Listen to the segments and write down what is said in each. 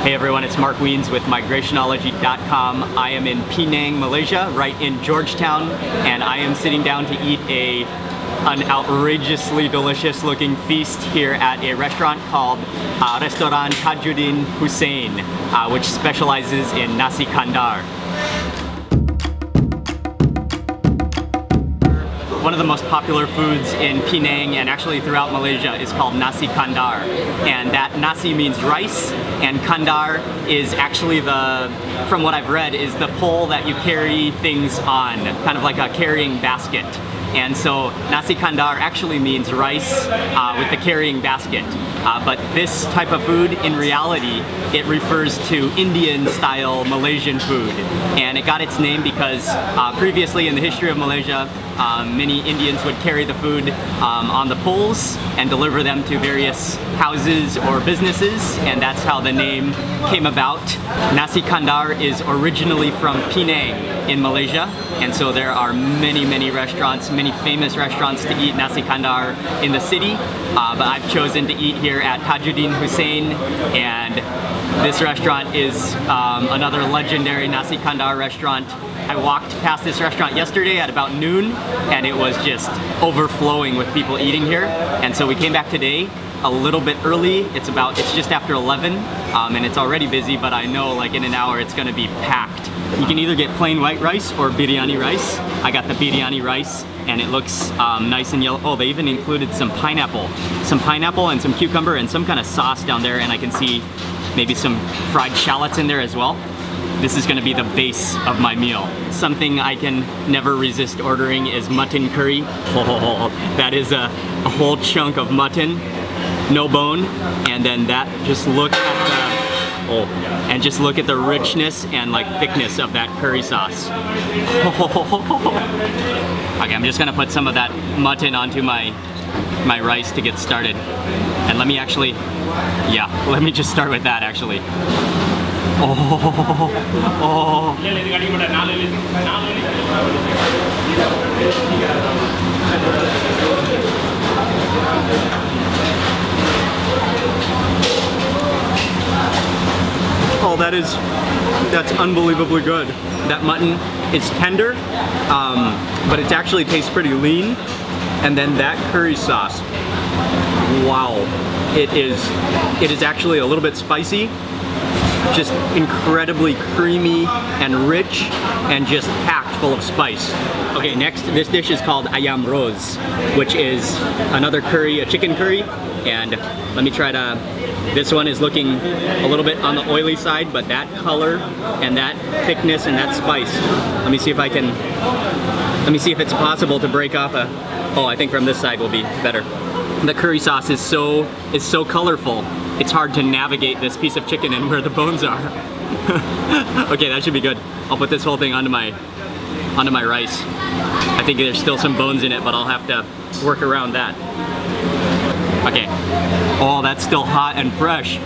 Hey everyone, it's Mark Wiens with migrationology.com. I am in Penang, Malaysia, right in Georgetown, and I am sitting down to eat an outrageously delicious looking feast here at a restaurant called Restoran Tajuddin Hussain, which specializes in Nasi Kandar. One of the most popular foods in Penang and actually throughout Malaysia is called Nasi Kandar. And that nasi means rice, and Kandar is actually from what I've read, is the pole that you carry things on, kind of like a carrying basket. And so Nasi Kandar actually means rice with the carrying basket. But this type of food, in reality, it refers to Indian-style Malaysian food. And it got its name because previously in the history of Malaysia, many Indians would carry the food on the poles and deliver them to various houses or businesses, and that's how the name came about. Nasi Kandar is originally from Penang in Malaysia, and so there are many restaurants, many famous restaurants to eat Nasi Kandar in the city, but I've chosen to eat here at Tajuddin Hussain, and this restaurant is another legendary Nasi Kandar restaurant. I walked past this restaurant yesterday at about noon, and it was just overflowing with people eating here, and so we came back today a little bit early. It's just after 11, and it's already busy, but I know like in an hour it's gonna be packed. You can either get plain white rice or biryani rice. I got the biryani rice, and it looks nice and yellow. Oh, they even included some pineapple and some cucumber and some kind of sauce down there, and I can see maybe some fried shallots in there as well. This is gonna be the base of my meal. Something I can never resist ordering is mutton curry. Oh, that is a whole chunk of mutton, no bone, and then that, just look at the richness and like thickness of that curry sauce. Okay, I'm just gonna put some of that mutton onto my rice to get started. And let me just start with that actually. Oh. Oh, that's unbelievably good. That mutton is tender, but it actually tastes pretty lean. And then that curry sauce, wow. It is actually a little bit spicy, just incredibly creamy and rich, and just packed full of spice. Okay, next, this dish is called ayam rose, which is another curry, a chicken curry, and let me try to, this one is looking a little bit on the oily side, but that color and that thickness and that spice, let me see if it's possible to break off oh, I think from this side will be better. The curry sauce is so colorful. It's hard to navigate this piece of chicken and where the bones are. Okay, that should be good. I'll put this whole thing onto my rice. I think there's still some bones in it, but I'll have to work around that. Okay. Oh, that's still hot and fresh.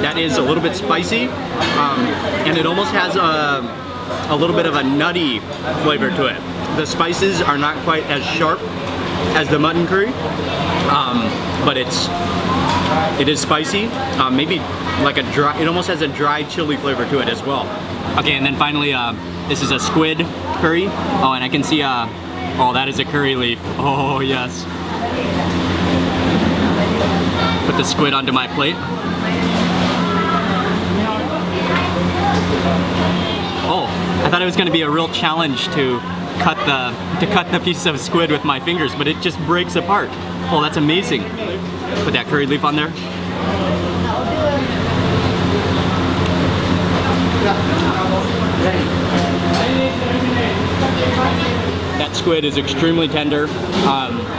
That is a little bit spicy, and it almost has a little bit of a nutty flavor to it. The spices are not quite as sharp as the mutton curry, but it is spicy. Maybe like it almost has a dry chili flavor to it as well. Okay, and then finally, this is a squid curry. Oh, and I can see, oh, that is a curry leaf. Oh, yes. Put the squid onto my plate. Oh, I thought it was going to be a real challenge to cut the piece of squid with my fingers, but it just breaks apart. Oh, that's amazing. Put that curry leaf on there. That squid is extremely tender.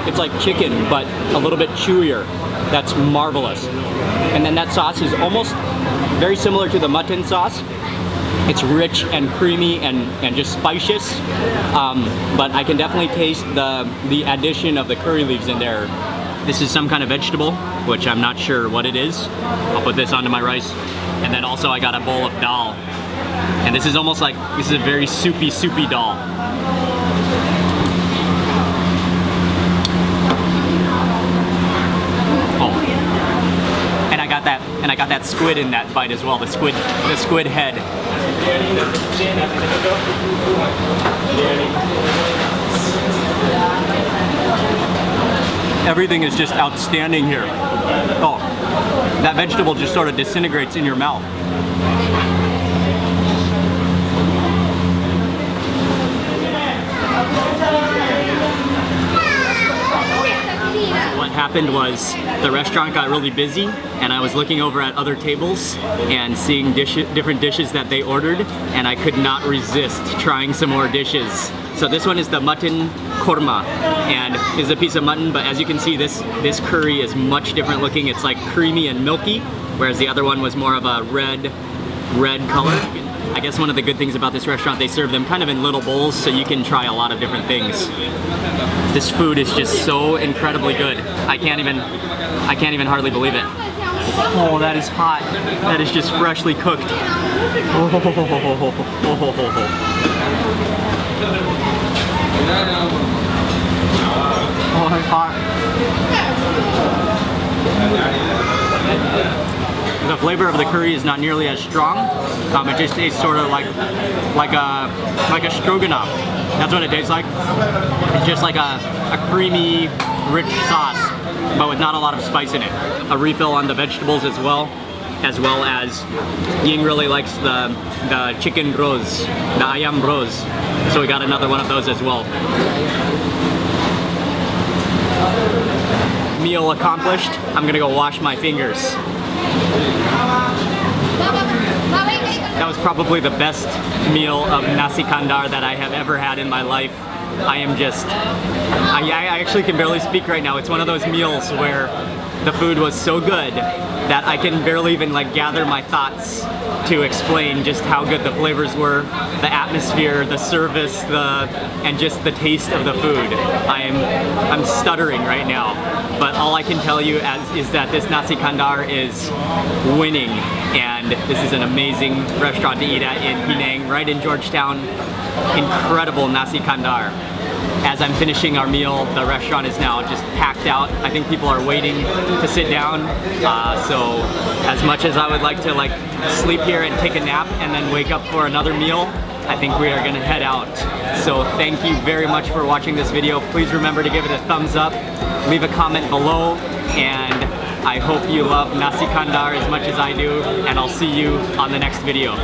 It's like chicken, but a little bit chewier. That's marvelous. And then that sauce is almost very similar to the mutton sauce. It's rich and creamy and just spicious, but I can definitely taste the addition of the curry leaves in there. This is some kind of vegetable, which I'm not sure what it is. I'll put this onto my rice. And then also I got a bowl of dal. And this is almost like, this is a very soupy dal. and I got that squid in that bite as well, the squid head. Everything is just outstanding here. Oh, that vegetable just sort of disintegrates in your mouth. What happened was the restaurant got really busy and I was looking over at other tables and seeing different dishes that they ordered, and I could not resist trying some more dishes. So this one is the mutton korma, and is a piece of mutton, but as you can see, this curry is much different looking. It's like creamy and milky, whereas the other one was more of a red color. I guess one of the good things about this restaurant, they serve them kind of in little bowls, so you can try a lot of different things. This food is just so incredibly good. I can't even hardly believe it. Oh, that is hot. That is just freshly cooked. Oh, it's hot. The flavor of the curry is not nearly as strong. It just tastes sort of like a stroganoff. That's what it tastes like. It's just like a creamy, rich sauce, but with not a lot of spice in it. A refill on the vegetables as well as Ying really likes the chicken bros, the ayam bros. So we got another one of those as well. Meal accomplished. I'm gonna go wash my fingers. That was probably the best meal of Nasi Kandar that I have ever had in my life. I actually can barely speak right now. It's one of those meals where the food was so good that I can barely even like gather my thoughts to explain just how good the flavors were, the atmosphere, the service, and just the taste of the food. I'm stuttering right now, but all I can tell you is that this Nasi Kandar is winning, and this is an amazing restaurant to eat at in Penang, right in Georgetown. Incredible Nasi Kandar. As I'm finishing our meal, the restaurant is now just packed out. I think people are waiting to sit down. So as much as I would like to sleep here and take a nap and then wake up for another meal, I think we are gonna head out. So thank you very much for watching this video. Please remember to give it a thumbs up, leave a comment below, and I hope you love Nasi Kandar as much as I do, and I'll see you on the next video.